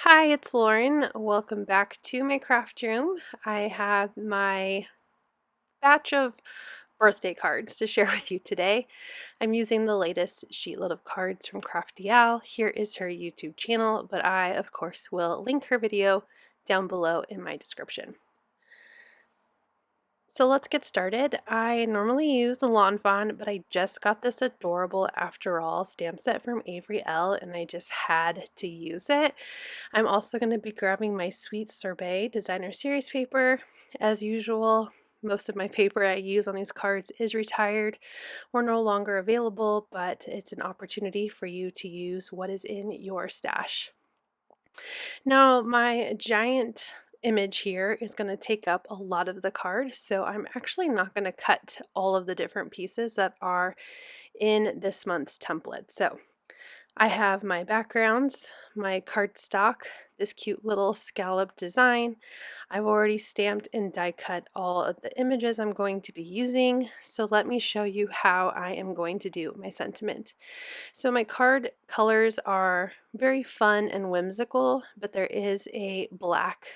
Hi, it's Lauren. Welcome back to my craft room. I have my batch of birthday cards to share with you today. I'm using the latest sheetload of cards from Crafty Al. Here is her YouTube channel, but I, of course, will link her video down below in my description. So let's get started. I normally use a lawn fawn, but I just got this adorable After All stamp set from Avery Elle, and I just had to use it. I'm also going to be grabbing my Sweet Sorbet designer series paper. As usual, most of my paper I use on these cards is retired or no longer available, but it's an opportunity for you to use what is in your stash. Now, my giant image here is going to take up a lot of the card, so I'm actually not going to cut all of the different pieces that are in this month's template. So I have my backgrounds, my cardstock, this cute little scallop design. I've already stamped and die cut all of the images I'm going to be using, so let me show you how I am going to do my sentiment. So my card colors are very fun and whimsical, but there is a black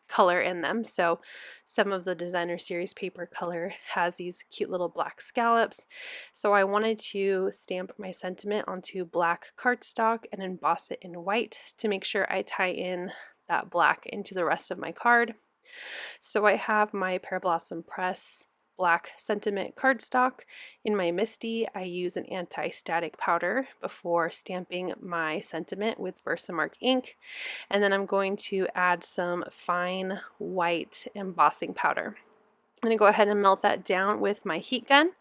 color in them. So some of the designer series paper color has these cute little black scallops. So I wanted to stamp my sentiment onto black cardstock and emboss it in white to make sure I tie in that black into the rest of my card. So I have my Pear Blossom Press black sentiment cardstock. In my Misty, I use an anti-static powder before stamping my sentiment with VersaMark ink, and then I'm going to add some fine white embossing powder. I'm going to go ahead and melt that down with my heat gun,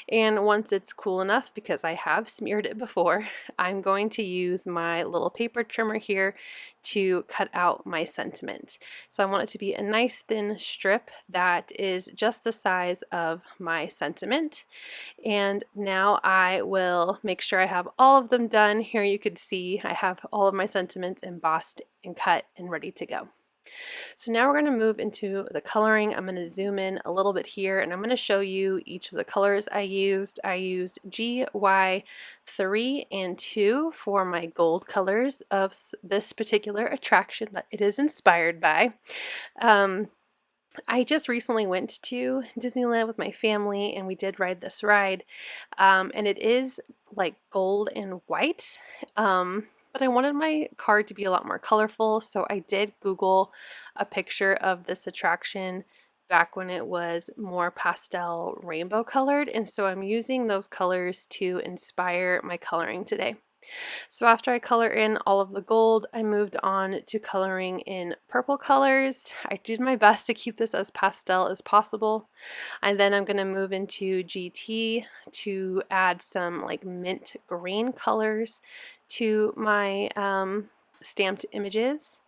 and once it's cool enough, because I have smeared it before, I'm going to use my little paper trimmer here to cut out my sentiment. So I want it to be a nice thin strip that is just the size of my sentiment. And now I will make sure I have all of them done. Here you can see I have all of my sentiments embossed and cut and ready to go. So now we're going to move into the coloring. I'm going to zoom in a little bit here, and I'm going to show you each of the colors I used. I used GY3 and 2 for my gold colors of this particular attraction that it is inspired by. I just recently went to Disneyland with my family, and we did ride this ride, and it is like gold and white. But I wanted my card to be a lot more colorful, so I did Google a picture of this attraction back when it was more pastel rainbow colored, and so I'm using those colors to inspire my coloring today. So after I color in all of the gold, I moved on to coloring in purple colors. I did my best to keep this as pastel as possible. And then I'm going to move into GT to add some like mint green colors to my stamped images.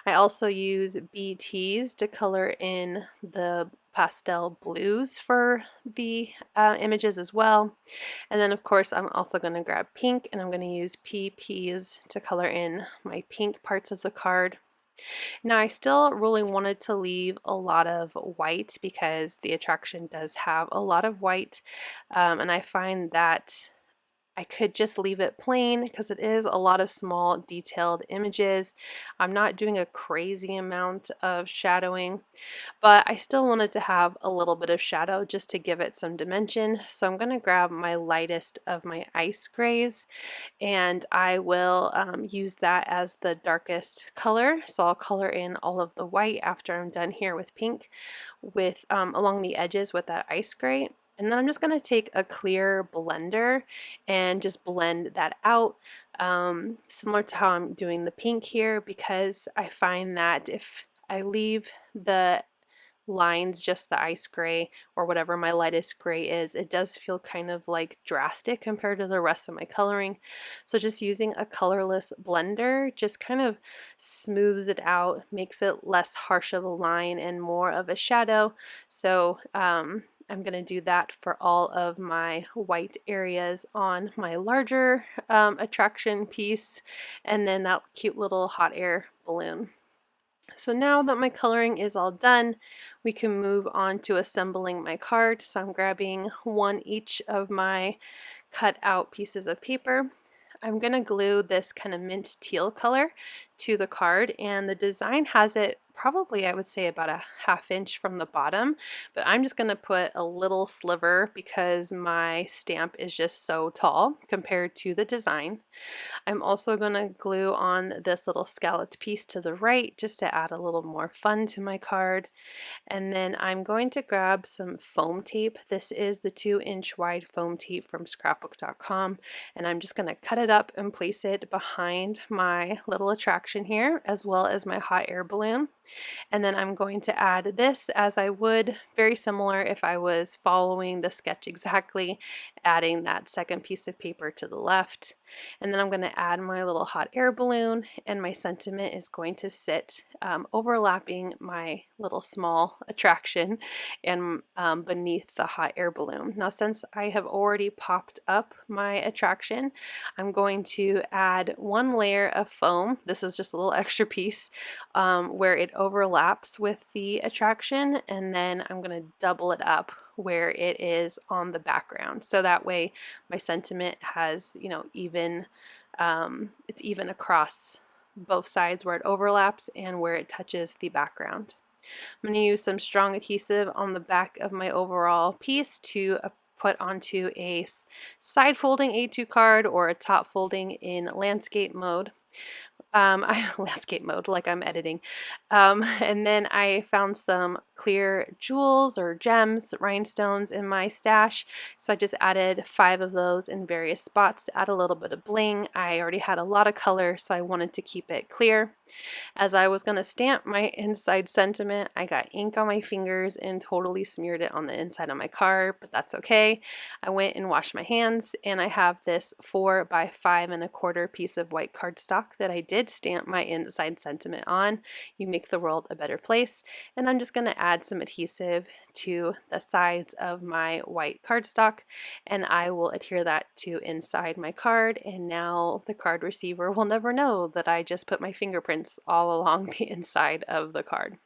I also use BTs to color in the pastel blues for the images as well. And then of course I'm also going to grab pink, and I'm going to use PPs to color in my pink parts of the card. Now I still really wanted to leave a lot of white because the attraction does have a lot of white, and I find that I could just leave it plain because it is a lot of small detailed images. I'm not doing a crazy amount of shadowing, but I still wanted to have a little bit of shadow just to give it some dimension. So I'm going to grab my lightest of my ice grays, and I will use that as the darkest color. So I'll color in all of the white after I'm done here with pink with along the edges with that ice gray. And then I'm just going to take a clear blender and just blend that out, similar to how I'm doing the pink here, because I find that if I leave the lines just the ice gray or whatever my lightest gray is, it does feel kind of like drastic compared to the rest of my coloring. So just using a colorless blender just kind of smooths it out, makes it less harsh of a line and more of a shadow. So I'm going to do that for all of my white areas on my larger attraction piece, and then that cute little hot air balloon. So now that my coloring is all done, we can move on to assembling my card. So I'm grabbing one each of my cut out pieces of paper. I'm going to glue this kind of mint teal color to the card, and the design has it probably, I would say, about a ½ inch from the bottom, but I'm just going to put a little sliver because my stamp is just so tall compared to the design. I'm also going to glue on this little scalloped piece to the right just to add a little more fun to my card. And then I'm going to grab some foam tape. This is the 2-inch wide foam tape from scrapbook.com, and I'm just going to cut it up and place it behind my little attraction here, as well as my hot air balloon. And then I'm going to add this as I would, very similar if I was following the sketch exactly, adding that second piece of paper to the left. And then I'm going to add my little hot air balloon, and my sentiment is going to sit overlapping my little small attraction and beneath the hot air balloon. Now, since I have already popped up my attraction, I'm going to add one layer of foam. This is just a little extra piece where it overlaps with the attraction, and then I'm going to double it up where it is on the background, so that way my sentiment has, you know, even it's even across both sides where it overlaps and where it touches the background. I'm going to use some strong adhesive on the back of my overall piece to put onto a side folding A2 card or a top folding in landscape mode. Landscape mode, like I'm editing. And then I found some clear jewels or gems, rhinestones in my stash, so I just added 5 of those in various spots to add a little bit of bling. I already had a lot of color, so I wanted to keep it clear. As I was going to stamp my inside sentiment, I got ink on my fingers and totally smeared it on the inside of my card, but that's okay. I went and washed my hands, and I have this 4 by 5 1/4 piece of white cardstock that I did stamp my inside sentiment on. You make the world a better place. And I'm just going to add some adhesive to the sides of my white cardstock, and I will adhere that to inside my card, and now the card receiver will never know that I just put my fingerprints all along the inside of the card.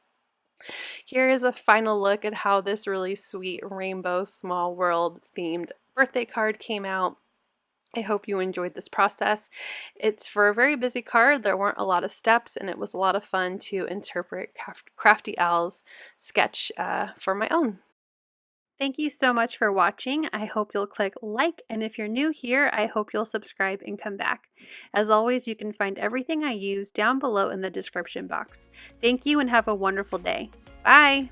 Here is a final look at how this really sweet rainbow small world themed birthday card came out. I hope you enjoyed this process. It's for a very busy card. There weren't a lot of steps, and it was a lot of fun to interpret Crafty Al's sketch for my own. Thank you so much for watching. I hope you'll click like, and if you're new here, I hope you'll subscribe and come back. As always, you can find everything I use down below in the description box. Thank you and have a wonderful day. Bye!